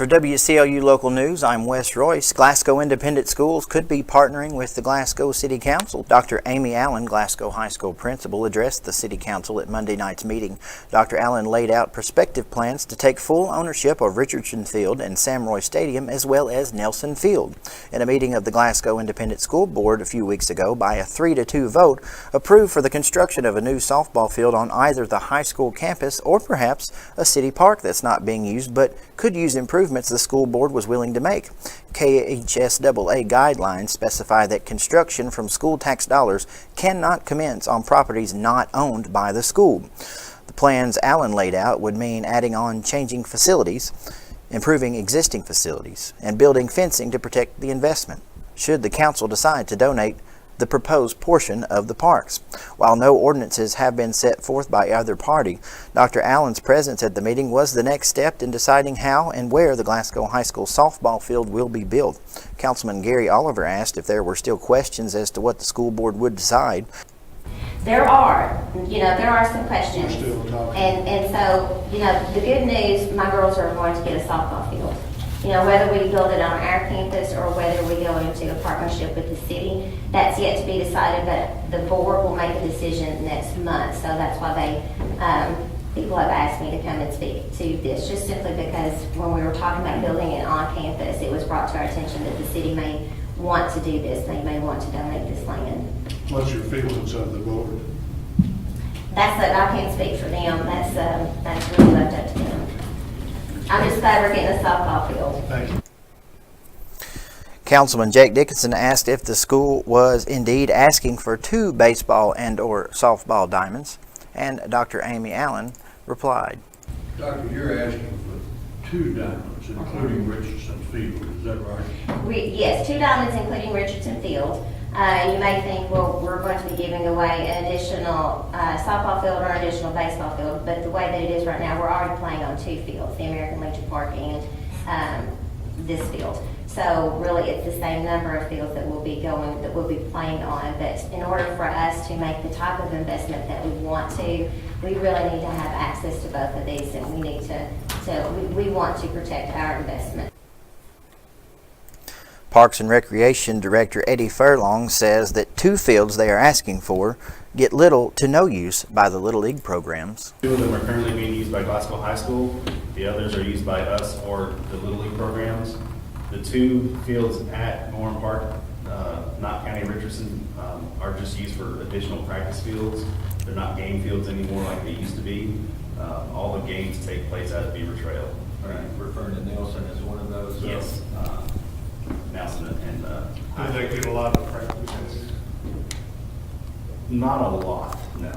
For WCLU Local News, I'm Wes Royce. Glasgow Independent Schools could be partnering with the Glasgow City Council. Dr. Amy Allen, Glasgow High School principal, addressed the City Council at Monday night's meeting. Dr. Allen laid out prospective plans to take full ownership of Richardson Field and Sam Roy Stadium, as well as Nelson Field. In a meeting of the Glasgow Independent School Board a few weeks ago, by a 3-2 vote, approved for the construction of a new softball field on either the high school campus or perhaps a city park that's not being used but could use improvements the school board was willing to make. KHSAA guidelines specify that construction from school tax dollars cannot commence on properties not owned by the school. The plans Allen laid out would mean adding on changing facilities, improving existing facilities, and building fencing to protect the investment, should the council decide to donate the proposed portion of the parks. While no ordinances have been set forth by either party, Dr. Allen's presence at the meeting was the next step in deciding how and where the Glasgow High School softball field will be built. Councilman Gary Oliver asked if there were still questions as to what the school board would decide. There are some questions. And so, the good news, my girls are going to get a softball field. Whether we build it on our campus or whether we go into a partnership with the city, that's yet to be decided, but the board will make a decision next month. So that's why people have asked me to come and speak to this, just simply because when we were talking about building it on campus, it was brought to our attention that the city may want to do this. They may want to donate this land. What's your feelings of the board? I can't speak for them. That's really left up to them. I'm just glad we're getting a softball field. Thank you. Councilman Jake Dickinson asked if the school was indeed asking for 2 baseball and or softball diamonds, and Dr. Amy Allen replied. Doctor, you're asking for 2 diamonds, including Richardson Field, is that right? Yes, 2 diamonds including Richardson Field. You may think, well, we're going to be giving away an additional softball field or an additional baseball field, but the way that it is right now, we're already playing on 2 fields, the American Legion Park and this field. So really it's the same number of fields that we'll be playing on, but in order for us to make the type of investment that we want to, we really need to have access to both of these, and we need we want to protect our investment. Parks and Recreation Director Eddie Furlong says that 2 fields they are asking for get little to no use by the Little League programs. 2 of them are currently being used by Glasgow High School. The others are used by us or the Little League programs. The 2 fields at Gorin Park, not County Richardson, are just used for additional practice fields. They're not game fields anymore like they used to be. All the games take place at Beaver Trail. All right, referring to Nelson as one of those? Yes. Nelson and Do they get a lot of practice? not a lot, no.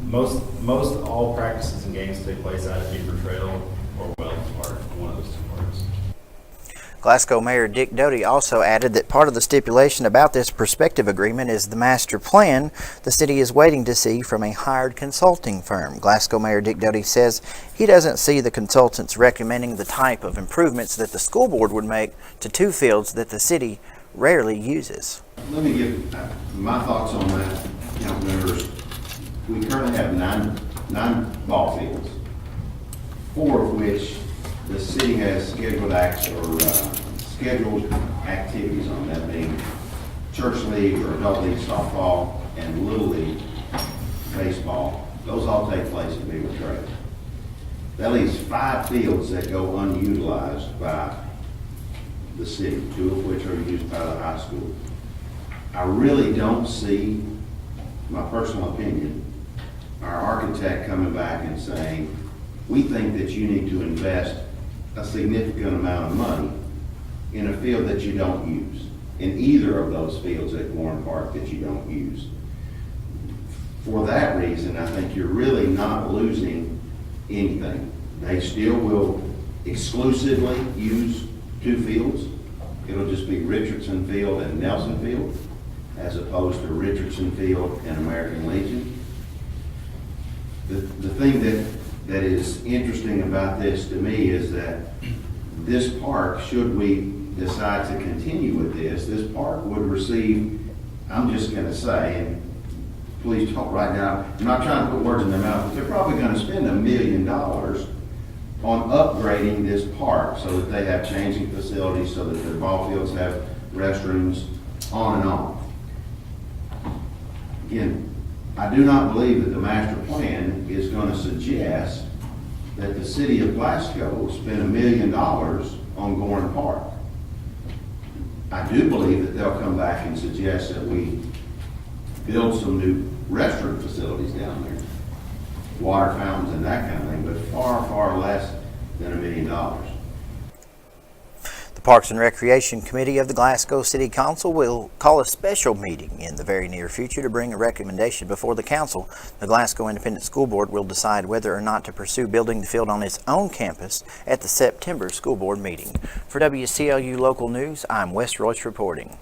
Most all practices and games take place at Beaver Trail or Wells Park, one of those 2 parks. Glasgow Mayor Dick Doty also added that part of the stipulation about this prospective agreement is the master plan the city is waiting to see from a hired consulting firm. Glasgow Mayor Dick Doty says he doesn't see the consultants recommending the type of improvements that the school board would make to 2 fields that the city rarely uses. Let me give my thoughts on that, council members. We currently have nine ball fields, 4 of which the city has scheduled scheduled activities on, that being church league or adult league softball and little league baseball. Those all take place at Beaver Trail. That leaves 5 fields that go unutilized by the city, 2 of which are used by the high school. I really don't see, my personal opinion, our architect coming back and saying, we think that you need to invest a significant amount of money in a field that you don't use, in either of those fields at Gorin Park that you don't use. For that reason, I think you're really not losing anything. They still will exclusively use 2 fields. It'll just be Richardson Field and Nelson Field, as opposed to Richardson Field and American Legion. The thing that is interesting about this to me is that this park, should we decide to continue with this park would receive, I'm just going to say, and please talk right now, I'm not trying to put words in their mouth, but they're probably going to spend $1 million on upgrading this park so that they have changing facilities, so that their ball fields have restrooms, on and on. Again, I do not believe that the master plan is going to suggest that the city of Glasgow spend $1 million on Gorin Park. I do believe that they'll come back and suggest that we build some new restroom facilities down there, water fountains and that kind of thing, but far, far less than $1 million. The Parks and Recreation Committee of the Glasgow City Council will call a special meeting in the very near future to bring a recommendation before the council. The Glasgow Independent School Board will decide whether or not to pursue building the field on its own campus at the September school board meeting. For WCLU Local News, I'm Wes Royce reporting.